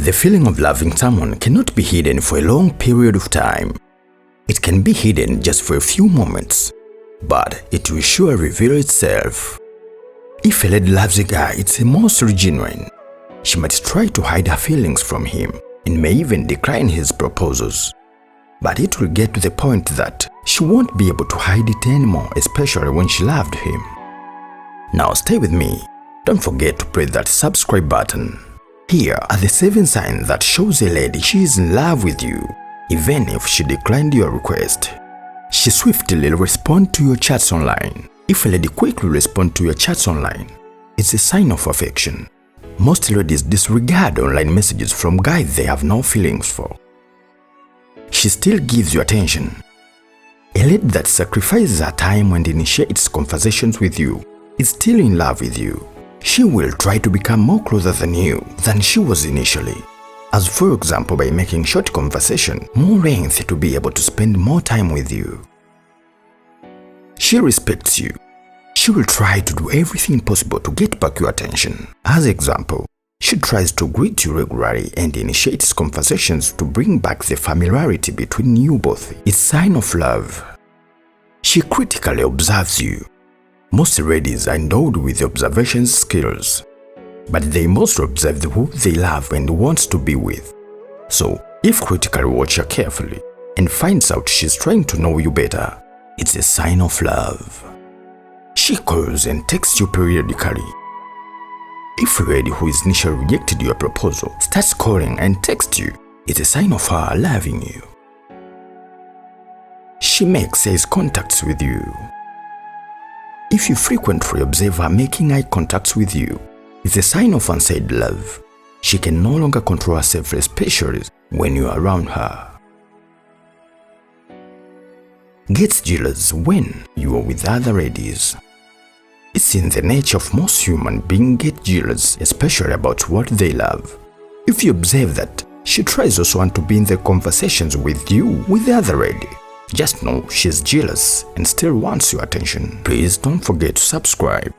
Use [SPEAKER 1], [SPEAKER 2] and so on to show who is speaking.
[SPEAKER 1] The feeling of loving someone cannot be hidden for a long period of time. It can be hidden just for a few moments, but it will sure reveal itself. If a lady loves a guy, it's mostly genuine. She might try to hide her feelings from him and may even decline his proposals. But it will get to the point that she won't be able to hide it anymore, especially when she loved him. Now stay with me. Don't forget to press that subscribe button. Here are the 7 signs that shows a lady she is in love with you, even if she declined your request. She swiftly responds to your chats online. If a lady quickly responds to your chats online, it's a sign of affection. Most ladies disregard online messages from guys they have no feelings for. She still gives you attention. A lady that sacrifices her time and initiates conversations with you is still in love with you. She will try to become more closer than you than she was initially. As for example, by making short conversation more length to be able to spend more time with you. She respects you. She will try to do everything possible to get back your attention. As example, she tries to greet you regularly and initiates conversations to bring back the familiarity between you both. It's a sign of love. She critically observes you. Most ladies are endowed with observation skills, but they must observe who they love and want to be with. So, if critically watch her carefully and finds out she's trying to know you better, it's a sign of love. She calls and texts you periodically. If a lady who is initially rejected your proposal starts calling and texts you, it's a sign of her loving you. She makes eyes contacts with you. If you frequently observe her making eye contacts with you, it's a sign of unsaid love. She can no longer control herself, especially when you are around her. Gets jealous when you are with other ladies. It's in the nature of most human beings get jealous, especially about what they love. If you observe that, she tries also want to be in the conversations with you with the other lady. Just know she's jealous and still wants your attention. Please don't forget to subscribe.